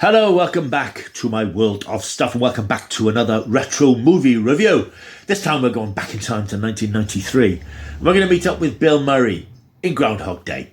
Hello, welcome back to my world of stuff, and welcome back to another retro movie review. This time we're going back in time to 1993. We're going to meet up with Bill Murray in Groundhog Day.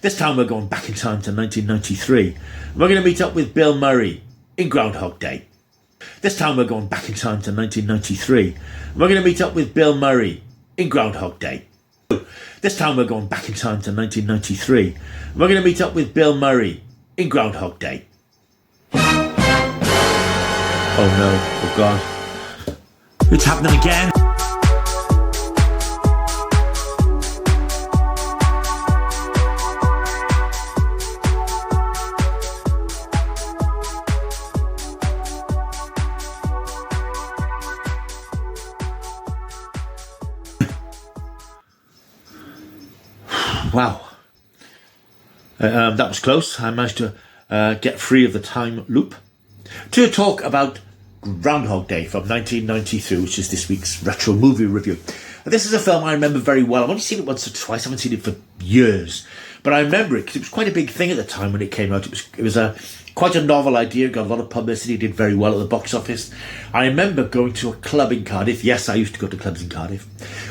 This time we're going back in time to 1993. We're going to meet up with Bill Murray in Groundhog Day. This time we're going back in time to 1993. We're going to meet up with Bill Murray in Groundhog Day. This time we're going back in time to 1993. We're going to meet up with Bill Murray in Groundhog Day. Oh no, oh God. It's happening again. Wow. That was close. I managed to get free of the time loop to talk about Groundhog Day from 1993, which is this week's retro movie review. And this is a film I remember very well. I've only seen it once or twice. I haven't seen it for years, but I remember it because it was quite a big thing at the time when it came out. It was quite a novel idea, got a lot of publicity, did very well at the box office. I remember going to a club in Cardiff. Yes, I used to go to clubs in Cardiff,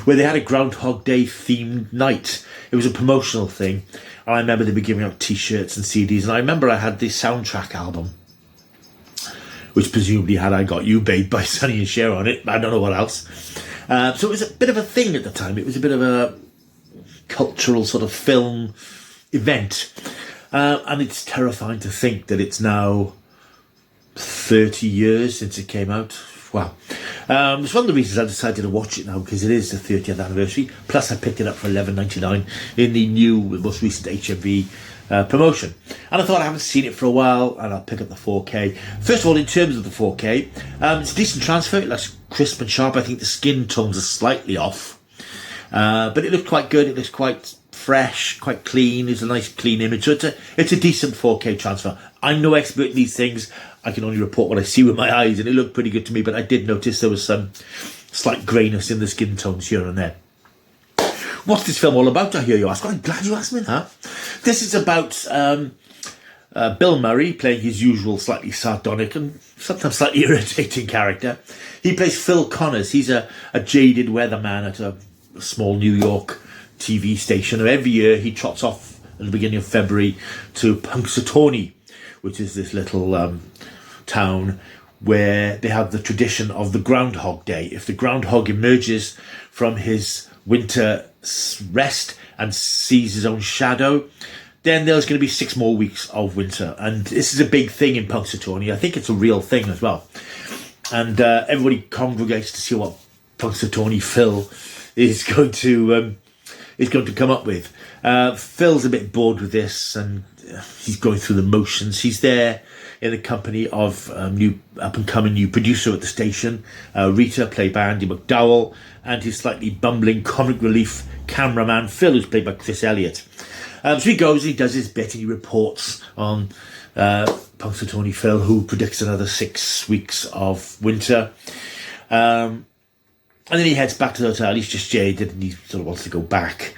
where they had a Groundhog Day themed night. It was a promotional thing. And I remember they were giving out t-shirts and CDs, and I remember I had the soundtrack album, which presumably had I Got You Babe by Sonny and Cher on it. I don't know what else. So it was a bit of a thing at the time. It was a bit of a cultural sort of film event. And it's terrifying to think that it's now 30 years since it came out. Wow. It's one of the reasons I decided to watch it now, because it is the 30th anniversary. Plus I picked it up for $11.99 in the most recent HMV promotion. And I thought I haven't seen it for a while, and I'll pick up the 4K. First of all, in terms of the 4K, it's a decent transfer. It looks crisp and sharp. I think the skin tones are slightly off. But it looks quite good. It looks quite fresh, quite clean. It's a nice clean image. So it's a decent 4K transfer. I'm no expert in these things. I can only report what I see with my eyes, and it looked pretty good to me, but I did notice there was some slight greyness in the skin tones here and there. What's this film all about, I hear you ask? Well, I'm glad you asked me that. This is about Bill Murray playing his usual slightly sardonic and sometimes slightly irritating character. He plays Phil Connors. He's a jaded weatherman at a small New York TV station. And every year he trots off at the beginning of February to Punxsutawney, which is this little town where they have the tradition of the Groundhog Day. If the groundhog emerges from his winter rest and sees his own shadow, then there's going to be 6 more weeks of winter. And this is a big thing in Punxsutawney. I think it's a real thing as well. And everybody congregates to see what Punxsutawney Phil is going to come up with. Phil's a bit bored with this, and he's going through the motions. He's there in the company of up-and-coming new producer at the station, Rita, played by Andy McDowell, and his slightly bumbling comic relief cameraman, Phil, who's played by Chris Elliott. So he goes and he does his bit, and he reports on Punxsutawney Phil, who predicts another 6 weeks of winter. And then he heads back to the hotel. He's just jaded, and he sort of wants to go back.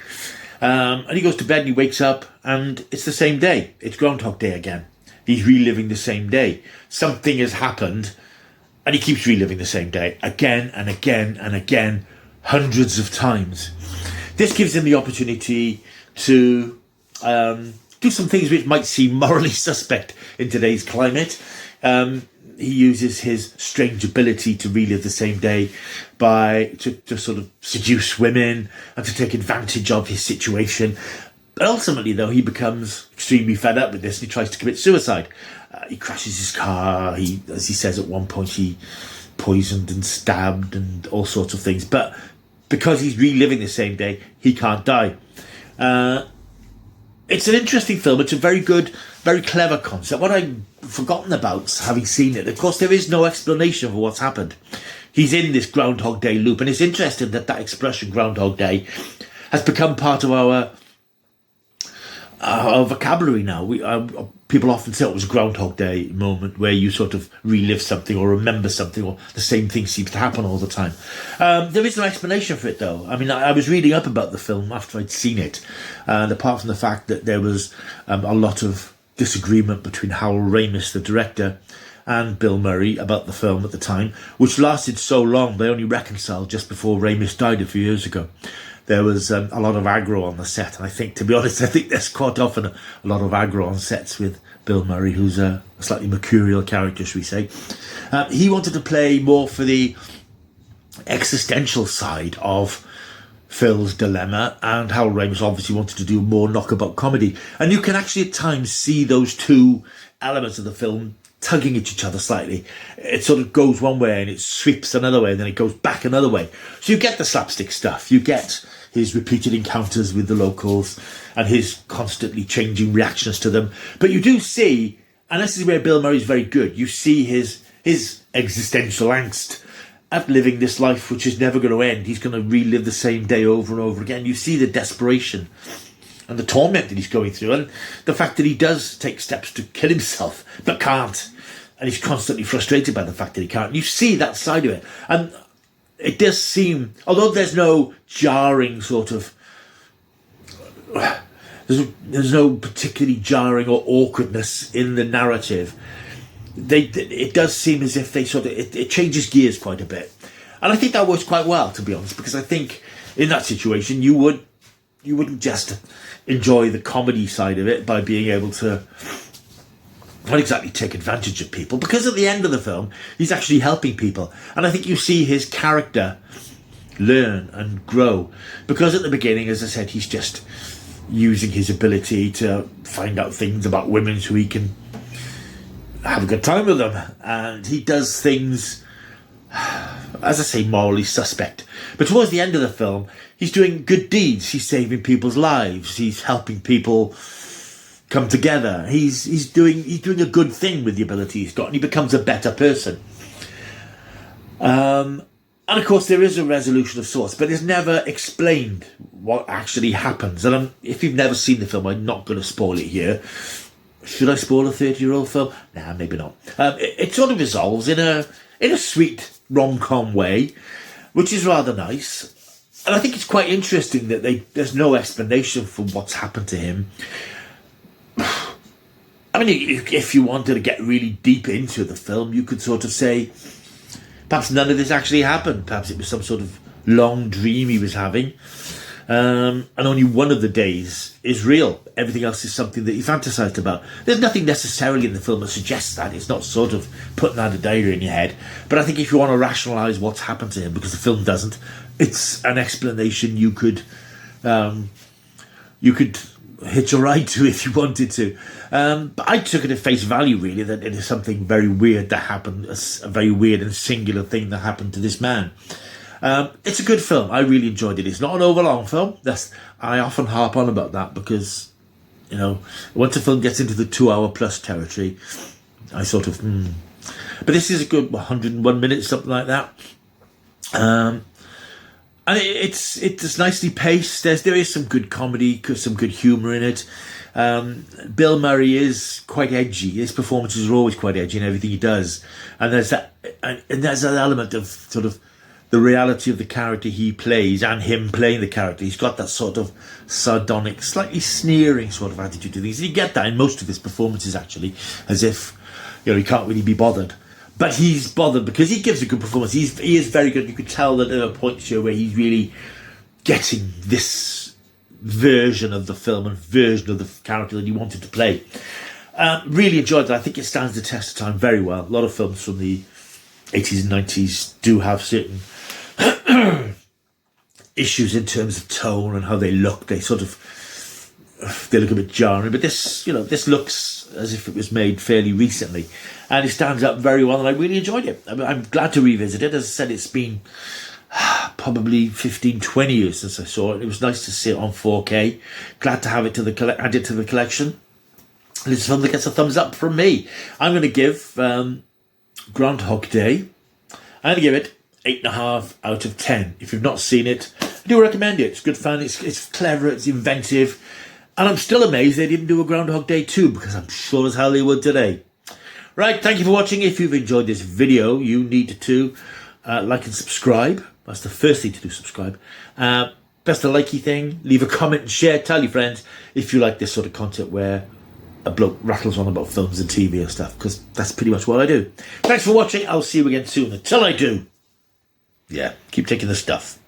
And he goes to bed, and he wakes up, and it's the same day. It's Groundhog Day again. He's reliving the same day. Something has happened, and he keeps reliving the same day again and again and again, hundreds of times. This gives him the opportunity to do some things which might seem morally suspect in today's climate. He uses his strange ability to relive the same day to sort of seduce women and to take advantage of his situation. But ultimately, though, he becomes extremely fed up with this, and he tries to commit suicide. He crashes his car. As he says at one point, he poisoned and stabbed and all sorts of things. But because he's reliving the same day, he can't die. It's an interesting film. It's a very good, very clever concept. What I've forgotten about, having seen it, of course, there is no explanation for what's happened. He's in this Groundhog Day loop, and it's interesting that expression, Groundhog Day, has become part of our vocabulary now. People often say it was a Groundhog Day moment where you sort of relive something or remember something, or the same thing seems to happen all the time. There is no explanation for it, though. I mean, I was reading up about the film after I'd seen it, and apart from the fact that there was a lot of disagreement between Harold Ramis, the director, and Bill Murray about the film at the time, which lasted so long they only reconciled just before Ramis died a few years ago. There was a lot of aggro on the set, and I think, to be honest, I think there's quite often a lot of aggro on sets with Bill Murray, who's a slightly mercurial character, should we say. He wanted to play more for the existential side of Phil's dilemma, and Harold Ramis obviously wanted to do more knockabout comedy. And you can actually at times see those two elements of the film tugging at each other slightly. It sort of goes one way and it sweeps another way, and then it goes back another way. So you get the slapstick stuff, you get his repeated encounters with the locals and his constantly changing reactions to them. But you do see, and this is where Bill Murray's very good, you see his existential angst at living this life which is never going to end. He's going to relive the same day over and over again. You see the desperation and the torment that he's going through, and the fact that he does take steps to kill himself but can't, and he's constantly frustrated by the fact that he can't. You see that side of it, and it does seem, although there's no jarring sort of, there's no particularly jarring or awkwardness in the narrative, it does seem as if they sort of, it changes gears quite a bit. And I think that works quite well, to be honest, because I think in that situation you wouldn't just enjoy the comedy side of it by being able to not exactly take advantage of people, because at the end of the film he's actually helping people, and I think you see his character learn and grow, because at the beginning, as I said, he's just using his ability to find out things about women so he can have a good time with them, and he does things, as I say, morally suspect. But towards the end of the film, he's doing good deeds. He's saving people's lives. He's helping people come together. He's doing a good thing with the ability he's got, and he becomes a better person. And of course, there is a resolution of sorts, but it's never explained what actually happens. And if you've never seen the film, I'm not going to spoil it here. Should I spoil a 30-year-old film? Nah, maybe not. It sort of resolves in a sweet rom-com way, which is rather nice. And I think it's quite interesting that there's no explanation for what's happened to him. I mean, if you wanted to get really deep into the film, you could sort of say, perhaps none of this actually happened. Perhaps it was some sort of long dream he was having. And only one of the days is real. Everything else is something that he fantasized about. There's nothing necessarily in the film that suggests that. It's not sort of putting that idea in your head. But I think if you want to rationalise what's happened to him, because the film doesn't, it's an explanation you could hitch a ride to if you wanted to. But I took it at face value, really, that it is something very weird that happened, a very weird and singular thing that happened to this man. It's a good film. I really enjoyed it. It's not an overlong film. I often harp on about that because, once a film gets into the 2-hour plus territory, I sort of, But this is a good 101 minutes, something like that. And it's nicely paced. There is some good comedy, some good humour in it. Bill Murray is quite edgy. His performances are always quite edgy in everything he does. And there's that element of sort of the reality of the character he plays and him playing the character. He's got that sort of sardonic, slightly sneering sort of attitude to things. And you get that in most of his performances, actually, as if, he can't really be bothered. But he's bothered because he gives a good performance. He is very good. You could tell that there are points here where he's really getting this version of the film and version of the character that he wanted to play. Really enjoyed it. I think it stands the test of time very well. A lot of films from the 80s and 90s do have certain issues in terms of tone and how they look. They look a bit jarring, but this looks as if it was made fairly recently, and it stands up very well, and I really enjoyed it. I'm glad to revisit it. As I said, it's been probably 15-20 years since I saw it. It was nice to see it on 4K. Glad to have it add it to the collection. And it's a film that gets a thumbs up from me. I'm going to give Groundhog Day, I'm going to give it 8.5 out of 10. If you've not seen it, I do recommend it. It's good fun, it's clever, it's inventive, and I'm still amazed they didn't do a Groundhog Day 2, because I'm sure as hell they would today. Right, thank you for watching. If you've enjoyed this video, you need to like and subscribe. That's the first thing to do, subscribe. Press the likey thing, leave a comment and share, tell your friends if you like this sort of content where a bloke rattles on about films and TV and stuff, because that's pretty much what I do. Thanks for watching. I'll see you again soon. Until I do, yeah, keep taking the stuff.